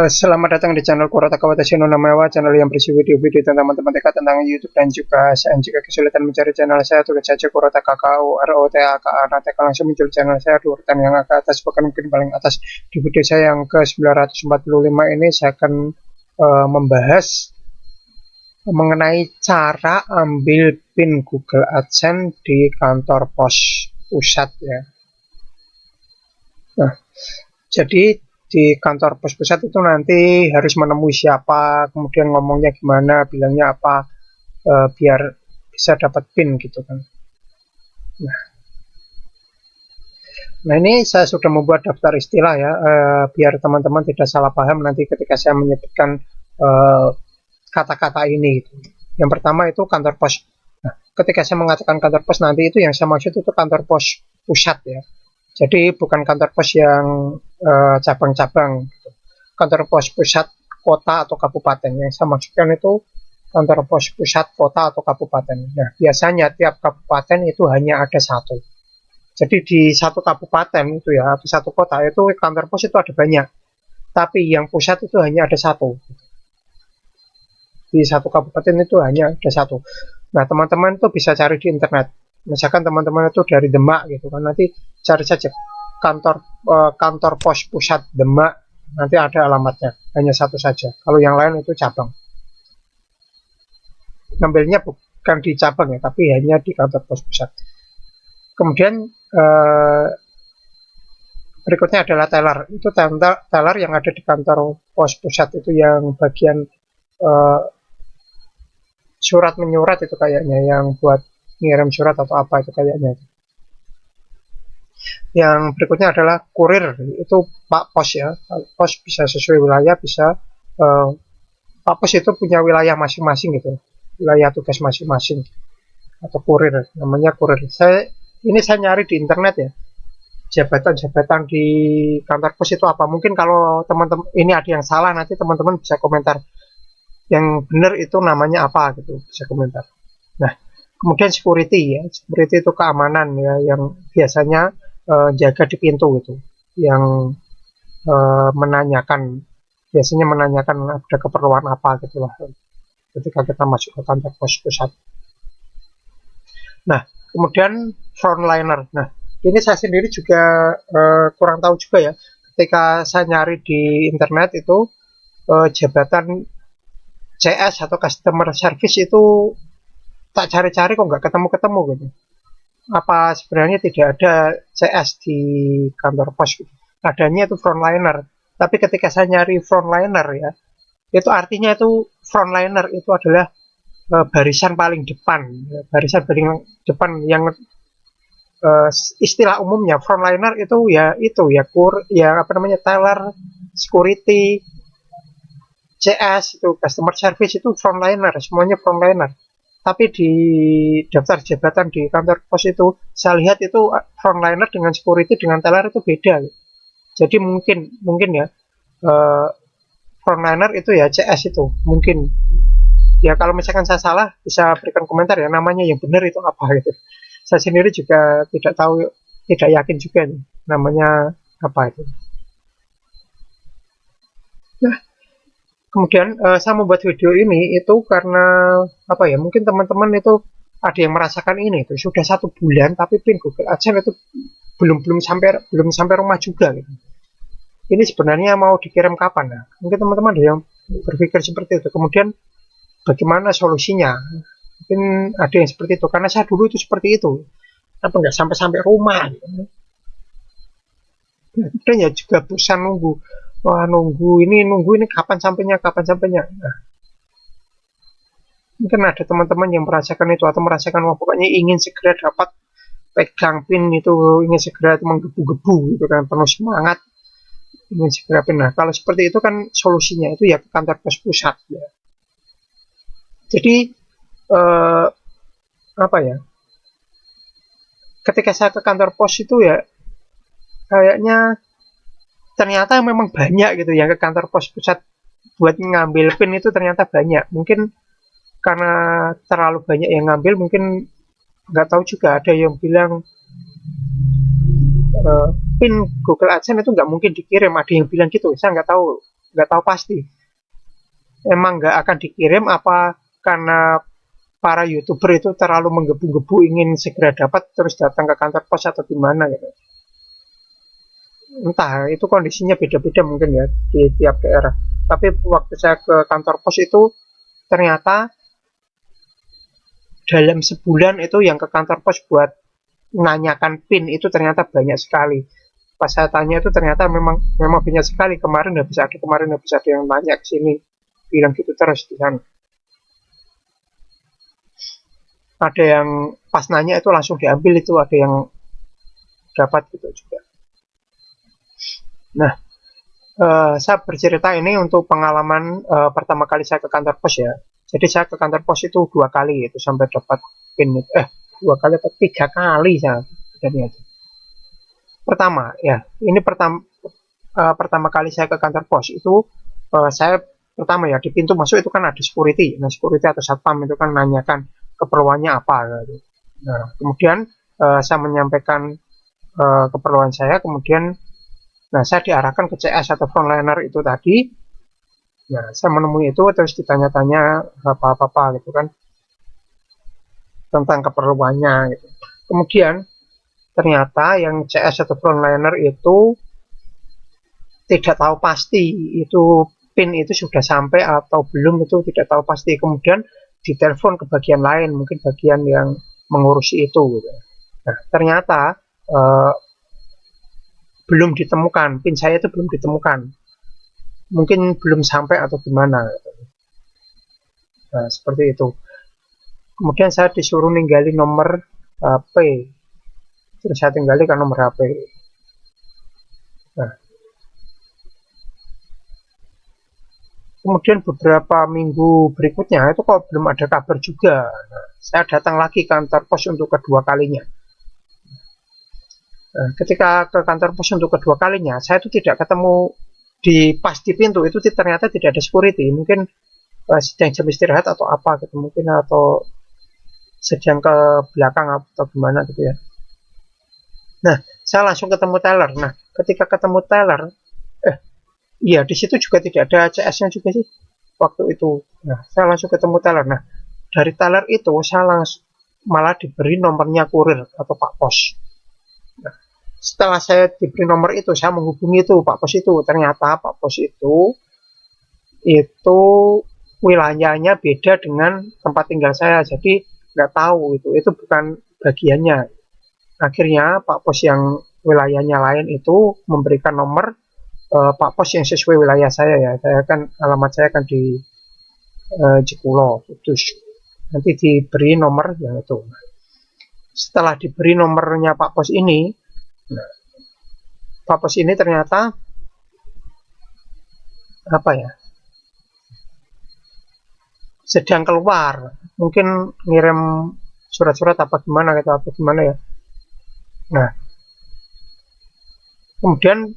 Selamat datang di channel Kurata Kawata Channel Namawa, channel yang berisi video-video tentang matematika tentang YouTube dan juga saya. Jika kesulitan mencari channel saya, tulis saja Kurata KKU ROTAKA, nanti akan langsung muncul channel saya di urutan yang agak atas, bahkan mungkin paling atas. Di video saya yang ke 945 ini saya akan membahas mengenai cara ambil PIN Google AdSense di kantor pos pusat ya. Nah, jadi di kantor pos pusat itu nanti harus menemui siapa, kemudian ngomongnya gimana, bilangnya apa, biar bisa dapat PIN gitu kan. Nah ini saya sudah membuat daftar istilah ya, biar teman-teman tidak salah paham nanti ketika saya menyebutkan kata-kata ini gitu. Yang pertama itu kantor pos. Nah, ketika saya mengatakan kantor pos nanti itu yang saya maksud itu kantor pos pusat ya. Jadi bukan kantor pos yang cabang-cabang gitu. Kantor pos pusat kota atau kabupaten. Yang saya maksudkan itu kantor pos pusat kota atau kabupaten. Nah, biasanya tiap kabupaten itu hanya ada satu. Jadi di satu kabupaten itu ya, atau satu kota itu kantor pos itu ada banyak. Tapi yang pusat itu hanya ada satu. Di satu kabupaten itu hanya ada satu. Nah, teman-teman itu bisa cari di internet. Misalkan teman-teman itu dari Demak gitu kan, nanti cari saja kantor pos pusat Demak, nanti ada alamatnya, hanya satu saja. Kalau yang lain itu cabang. Ngambilnya bukan di cabang ya, tapi hanya di kantor pos pusat. Kemudian berikutnya adalah teller. Itu teller yang ada di kantor pos pusat itu yang bagian surat menyurat itu kayaknya, yang buat ngirim surat atau apa itu kayaknya. Yang berikutnya adalah kurir, itu Pak Pos ya. Pos bisa sesuai wilayah, bisa Pak Pos itu punya wilayah masing-masing gitu, wilayah tugas masing-masing, atau kurir, namanya kurir. Ini saya nyari di internet ya, jabatan-jabatan di kantor pos itu apa. Mungkin kalau teman-teman ini ada yang salah, nanti teman-teman bisa komentar. Yang benar itu namanya apa gitu, bisa komentar. Nah, kemudian security ya, security itu keamanan ya, yang biasanya jaga di pintu gitu, yang biasanya menanyakan ada keperluan apa gitulah ketika kita masuk ke kantor pos pusat. Nah, kemudian frontliner. Nah, ini saya sendiri juga kurang tahu juga ya. Ketika saya nyari di internet itu jabatan CS atau customer service itu tak cari-cari kok nggak ketemu-ketemu gitu. Apa sebenarnya tidak ada CS di kantor pos gitu. Adanya itu frontliner. Tapi ketika saya nyari frontliner ya, itu artinya itu frontliner itu adalah barisan paling depan, barisan paling depan yang istilah umumnya frontliner itu ya apa namanya, teller, security, CS itu customer service itu frontliner, semuanya frontliner. Tapi di daftar jabatan di kantor pos itu saya lihat itu frontliner dengan security dengan teller itu beda. Jadi mungkin ya frontliner itu ya CS itu mungkin. Ya kalau misalkan saya salah bisa berikan komentar ya, namanya yang benar itu apa gitu. Saya sendiri juga tidak tahu, tidak yakin juga nih namanya apa itu. Nah, kemudian saya membuat video ini itu karena apa ya, mungkin teman-teman itu ada yang merasakan ini itu sudah 1 bulan tapi PIN Google AdSense itu belum sampai rumah juga gitu. Ini sebenarnya mau dikirim kapan? Nah, mungkin teman-teman ada yang berpikir seperti itu. Kemudian bagaimana solusinya? Mungkin ada yang seperti itu, karena saya dulu itu seperti itu, apa nggak sampai rumah gitu. Dan ya juga bosan nunggu, wah nunggu ini kapan sampainya. Nah, mungkin ada teman-teman yang merasakan itu atau merasakan wah pokoknya ingin segera dapat pegang PIN itu, ingin segera itu menggebu-gebu gitu kan, penuh semangat ingin segera PIN. Nah, kalau seperti itu kan solusinya itu ya ke kantor pos pusat ya. Jadi apa ya, ketika saya ke kantor pos itu ya kayaknya ternyata memang banyak gitu yang ke kantor pos pusat buat ngambil PIN itu ternyata banyak. Mungkin karena terlalu banyak yang ngambil, mungkin nggak tahu juga, ada yang bilang PIN Google AdSense itu nggak mungkin dikirim, ada yang bilang gitu, saya nggak tahu nggak tahu pasti. Emang nggak akan dikirim apa karena para YouTuber itu terlalu menggebu-gebu ingin segera dapat terus datang ke kantor pos atau gimana gitu. Entah, itu kondisinya beda-beda mungkin ya di tiap daerah. Tapi waktu saya ke kantor pos itu ternyata dalam sebulan itu yang ke kantor pos buat nanyakan PIN itu ternyata banyak sekali. Pas saya tanya itu ternyata memang banyak sekali. Kemarin habis ada yang nanya ke sini, bilang gitu terus di sana. Ada yang pas nanya itu langsung diambil, itu ada yang dapat gitu juga. Nah, saya bercerita ini untuk pengalaman pertama kali saya ke kantor pos ya. Jadi saya ke kantor pos itu 2 kali itu sampai dapat PIN itu. 2 kali atau 3 kali saya ternyata. Pertama ya, ini pertama kali saya ke kantor pos itu saya pertama ya di pintu masuk itu kan ada security. Nah, security atau satpam itu kan nanyakan keperluannya apa gitu. Nah, kemudian saya menyampaikan keperluan saya, kemudian saya diarahkan ke CS atau frontliner itu tadi. Nah, saya menemui itu terus ditanya-tanya apa-apa gitu kan tentang keperluannya gitu. Kemudian ternyata yang CS atau frontliner itu tidak tahu pasti itu PIN itu sudah sampai atau belum, itu tidak tahu pasti. Kemudian ditelepon ke bagian lain, mungkin bagian yang mengurusi itu gitu. Nah, ternyata belum ditemukan, PIN saya itu belum ditemukan, mungkin belum sampai atau gimana gitu. Nah, seperti itu. Kemudian saya disuruh ninggalin nomor HP, terus saya tinggalkan nomor HP. Nah, kemudian beberapa minggu berikutnya itu kok belum ada kabar juga. Nah, saya datang lagi ke kantor pos untuk kedua kalinya. Nah, ketika ke kantor pos untuk kedua kalinya, saya itu tidak ketemu pas di pintu itu ternyata tidak ada security. Mungkin sedang jam istirahat atau apa gitu, mungkin atau sedang ke belakang atau gimana gitu ya. Nah, saya langsung ketemu teller. Nah, ketika ketemu teller, iya di situ juga tidak ada CS-nya juga sih waktu itu. Nah, saya langsung ketemu teller. Nah, dari teller itu saya langsung malah diberi nomornya kurir atau Pak Pos. Nah, setelah saya diberi nomor itu, saya menghubungi itu Pak Pos itu. Ternyata Pak Pos itu wilayahnya beda dengan tempat tinggal saya. Jadi nggak tahu itu bukan bagiannya. Akhirnya Pak Pos yang wilayahnya lain itu memberikan nomor Pak Pos yang sesuai wilayah saya ya. Alamat saya kan di Jekulo, Kudus. Nanti diberi nomor yang itu. Setelah diberi nomornya Pak Pos ini, Pak Pos ini ternyata apa ya? Sedang keluar, mungkin ngirim surat-surat apa gimana ya. Nah, kemudian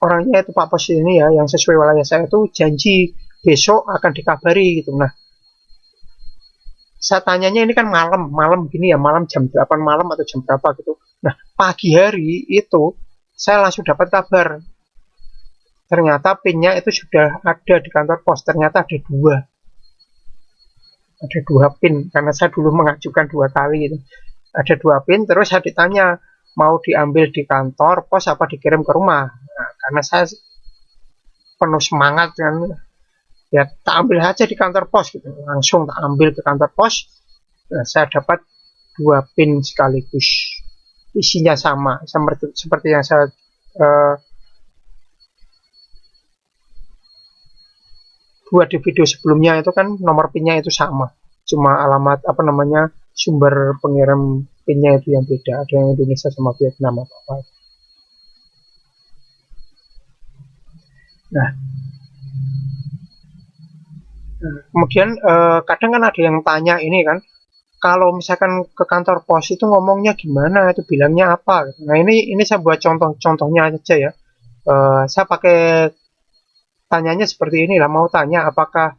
orangnya itu Pak Pos ini ya, yang sesuai wilayah saya itu janji besok akan dikabari gitu. Nah, saya tanyanya ini kan malam gini ya, malam jam 8 malam atau jam berapa gitu. Nah, pagi hari itu saya langsung dapat kabar. Ternyata PIN-nya itu sudah ada di kantor pos. Ternyata ada 2. Ada 2 PIN karena saya dulu mengajukan 2 kali itu. Ada 2 PIN, terus saya ditanya mau diambil di kantor pos apa dikirim ke rumah. Nah, karena saya penuh semangat kan, ya tak ambil aja di kantor pos gitu. Langsung tak ambil ke kantor pos. Nah, saya dapat 2 PIN sekaligus, isinya sama seperti yang saya buat di video sebelumnya. Itu kan nomor PIN-nya itu sama, cuma alamat sumber pengirim PIN-nya itu yang beda, ada yang Indonesia sama Vietnam apa. Nah, kemudian kadang kan ada yang tanya ini kan, kalau misalkan ke kantor pos itu ngomongnya gimana, itu bilangnya apa. Nah, ini saya buat contohnya aja ya. Saya pakai tanyanya seperti ini lah, mau tanya apakah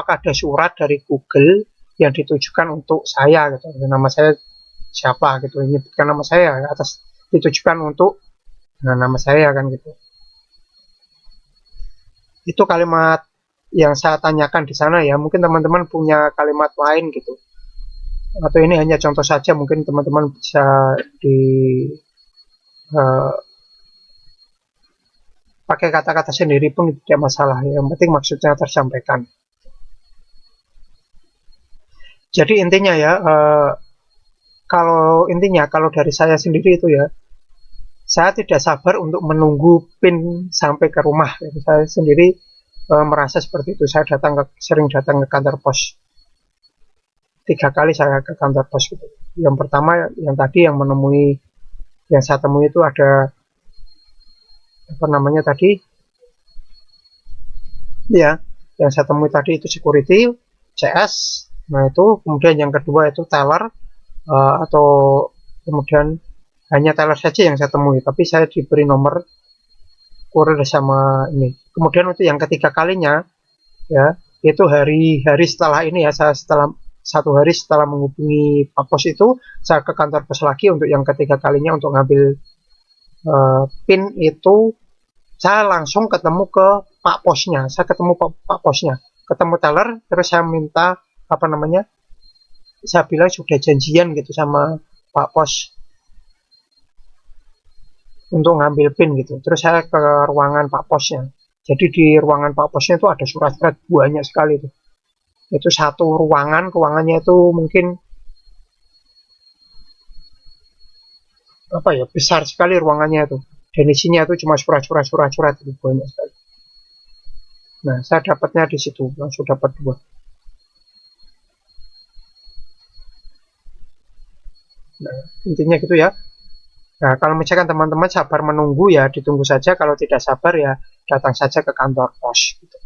ada surat dari Google yang ditujukan untuk saya gitu. Nama saya siapa gitu, menyebutkan nama saya atas ditujukan untuk nama saya kan gitu. Itu kalimat yang saya tanyakan di sana ya. Mungkin teman-teman punya kalimat lain gitu. Atau ini hanya contoh saja, mungkin teman-teman bisa pakai kata-kata sendiri pun tidak masalah. Yang penting maksudnya tersampaikan. Jadi intinya ya, kalau dari saya sendiri itu ya, saya tidak sabar untuk menunggu PIN sampai ke rumah. Jadi saya sendiri merasa seperti itu. Saya sering datang ke kantor pos. 3 kali saya ke kantor pos gitu. Yang pertama yang tadi yang saya temui itu ada apa namanya tadi? Ya, yang saya temui tadi itu security, CS. Nah itu kemudian yang kedua itu teller atau kemudian hanya teller saja yang saya temui. Tapi saya diberi nomor kurir sama ini. Kemudian untuk yang ketiga kalinya ya itu hari setelah ini ya, saya setelah 1 hari setelah menghubungi Pak Pos itu saya ke kantor pos lagi untuk yang ketiga kalinya untuk ngambil PIN itu. Saya langsung ketemu ke Pak Posnya, saya ketemu Pak Posnya, ketemu teller, terus saya minta apa namanya, saya bilang sudah janjian gitu sama Pak Pos untuk ngambil PIN gitu. Terus saya ke ruangan Pak Posnya. Jadi di ruangan Pak Posnya itu ada surat-surat banyak sekali tuh. Itu satu ruangannya itu mungkin apa ya, besar sekali ruangannya itu. Dan isinya itu cuma surat-surat itu banyak sekali. Nah, saya dapatnya di situ, langsung dapat 2. Nah, intinya gitu ya. Nah, kalau misalkan teman-teman sabar menunggu ya ditunggu saja, kalau tidak sabar ya datang saja ke kantor pos gitu.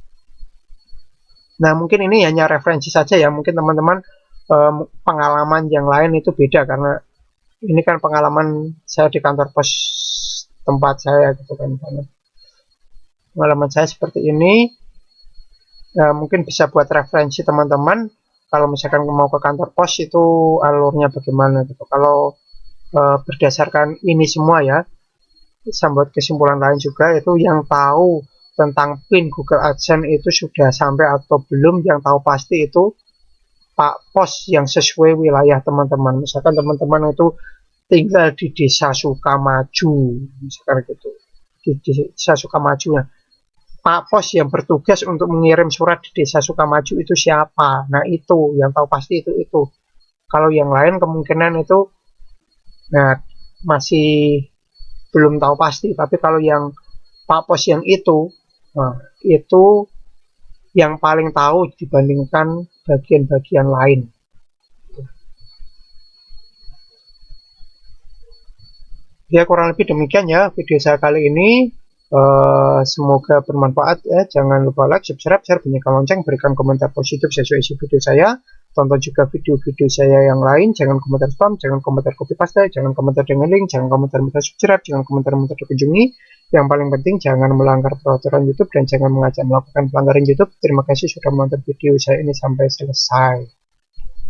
Nah, mungkin ini hanya referensi saja ya, mungkin teman-teman pengalaman yang lain itu beda, karena ini kan pengalaman saya di kantor pos tempat saya gitu kan. Pengalaman saya seperti ini, ya, mungkin bisa buat referensi teman-teman kalau misalkan mau ke kantor pos itu alurnya bagaimana gitu. Kalau berdasarkan ini semua ya, sampai kesimpulan lain juga, itu yang tahu tentang PIN Google AdSense itu sudah sampai atau belum, yang tahu pasti itu Pak Pos yang sesuai wilayah teman-teman. Misalkan teman-teman itu tinggal di Desa Sukamaju, misalkan gitu, di Desa Sukamaju. Nah, Pak Pos yang bertugas untuk mengirim surat di Desa Sukamaju itu siapa? Nah itu yang tahu pasti itu. Kalau yang lain kemungkinan itu nah masih belum tahu pasti. Tapi kalau yang Pak Pos yang itu, nah, itu yang paling tahu dibandingkan bagian-bagian lain. Ya kurang lebih demikian ya video saya kali ini. Semoga bermanfaat ya. Jangan lupa like, subscribe, share, bunyikan lonceng, berikan komentar positif sesuai isi video saya. Tonton juga video-video saya yang lain. Jangan komentar spam, jangan komentar copy paste, jangan komentar dengan link, jangan komentar minta subscribe, jangan komentar minta dikunjungi. Yang paling penting jangan melanggar peraturan YouTube dan jangan mengajak melakukan pelanggaran YouTube. Terima kasih sudah menonton video saya ini sampai selesai.